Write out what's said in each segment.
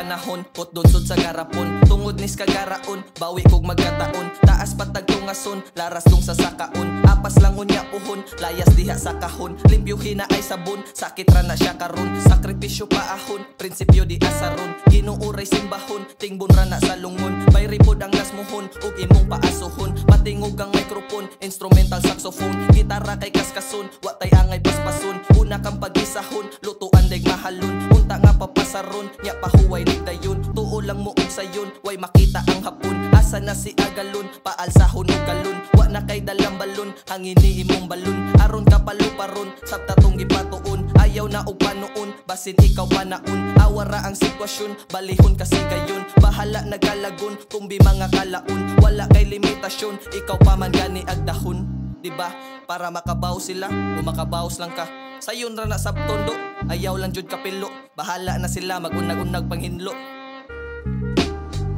panahon, putdonsod sa garapon. Tungod nis kagaraon, bawi kog magkataon. Taas patag tungason, laras dong sa sakaon. Apas lang unya puhon, layas diha sa kahon. Limpyuhin na ay sabon, sakit ra na siya karon. Sakripisyo paahon, prinsipyo di asaron. Ginuuray simbahon, tingbon ra na sa lungon. Bayri pod ang lasmuhon, ug imong paasuhon. Patingog ang microphone, instrumental saxophone. Gitara kay kaskason, watay angay paspason. Una kang pagisahon, lutuan day mahalon. Unta nga papasaron, nya pahuway di dayon. Tuo lang mo og sayon, way makita ang hapon. Asa na si agalon, paalsahon og galon. Wa na kay dalang balon, hangin ni imong balon. Aron ka paluparon, sabta tong gipatuon. Ayaw na og panoon, basin ikaw panaon. Awara ang sitwasyon, balihon kasi gayon. Bahala nagalagon, tumbi mga kalaon. Wala kay limitasyon, ikaw pa man gani agdahon. Diba? Para makabaw sila, o makabaws lang ka. Sayon ra na sab tondo, ayaw lang jud kapilo. Bahala na sila magunag-unag panghinlo.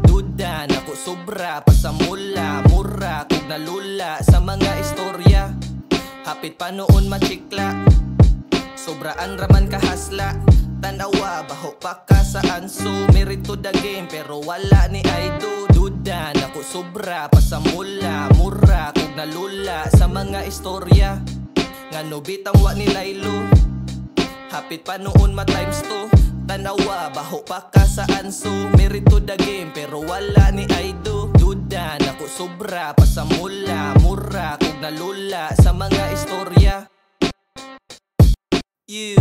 Duda na ko sobra pa sa mula. Mura kog nalula sa mga istorya. Hapit pa noon machikla, sobraan raman kahasla. Tanawa, baho pa ka sa anso. Merit to the game pero wala ni Aido. Duda na ko sobra pa sa mula. Mura kog nalula sa mga istorya. Ngano bitang wa ni Laylo, hapit pa noon ma times 2. Tanawa, baho pa ka sa anso. Merit to the game pero wala ni Aido. Duda na ko sobra pa sa mula. Mura kog nalula sa mga istorya. You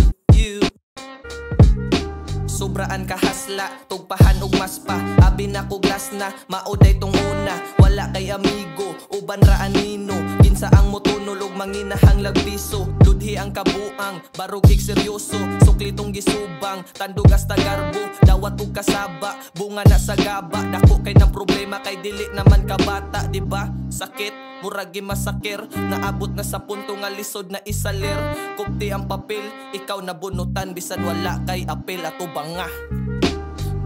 sobraan kahasla, tugpahan og maspa. Abi na ko glas na, mauday tong una. Wala kay amigo, uban ra anino. Kinsa ang motunulog, manginahang lagbiso. Ludhi ang kabuang, barugig seryoso. Suklitong gisubang, tandog hasta garbo. Dawat og kasaba, bunga na sa gaba. Dako kay ng problema, kay dili naman kabata. Diba? Sakit, muragi masakir. Naabot na sa punto nga lisod na isalir. Kupti ang papel, ikaw nabunutan. Bisan wala kay apel at ubang nga.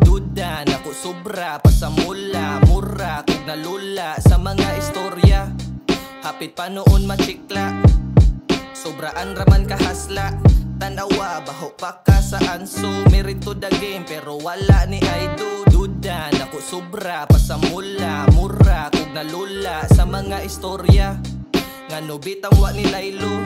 Duda na ko sobra pa sa mula. Mura kog nalula sa mga istorya. Hapit pa noon machikla, sobraan raman kahasla. Tanawa, baho pa ka sa anso. Merit to the game pero wala ni Aido. Duda na ko sobra pa sa mula. Mura kog nalula sa mga istorya. Ngano bitang wa ni Laylo,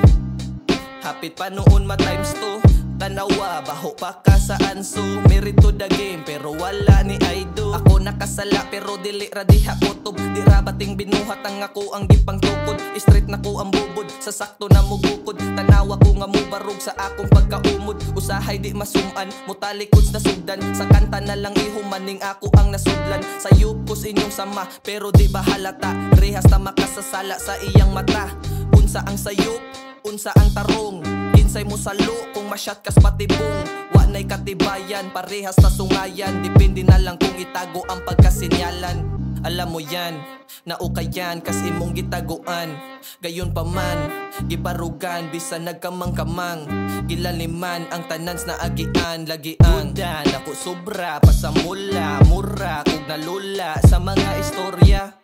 hapit pa noon ma times 2. Tanawa, baho pa ka sa anso. Merit to the game pero wala ni Aido. Ako nakasala pero dili ra diha kutob. Di ra bating binuhat ang ako ang gipang tukod. Straight na ko ang bubod, sa sakto na mugukod. Tanawa ko nga mubarog sa akong pagkaumod. Usahay di masuman, mutalikod na sugdan. Sa kanta na lang ihumaning ako ang nasudlan. Sayop ko sa inyong sama pero di ba halata. Rehas na makasasala sa iyang mata. Unsa ang sayop, unsa ang tarong. Kinsay mo salo kung masyat kas patibong. Wa na'y katibayan, parehas na sungayan. Depende na lang kung itago ang pagkasinyalan. Alam mo yan, naukayan kas imong gitaguan. Gayon pa man, gibarugan bisan nagkamang-kamang. Gilaliman ang tanans na agian, lagian. Duda na ko sobra pa sa mula. Mura kog nalula sa mga istorya.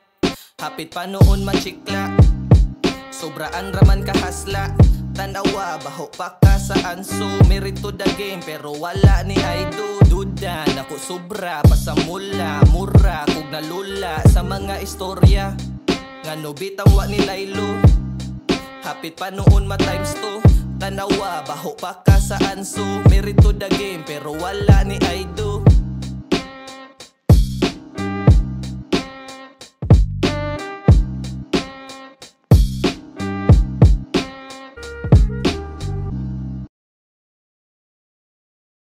Hapit pa noon machikla, sobraan raman kahasla. Tanawa, baho pa ka sa anso. Merit to the game pero wala ni Aido. Duda na ko sobra pa sa mula. Mura kog nalula sa mga istorya. Ngano bitang wa ni Laylo, hapit pa noon ma times 2. Tanawa, baho pa ka sa anso. Merit to the game pero wala ni Aido.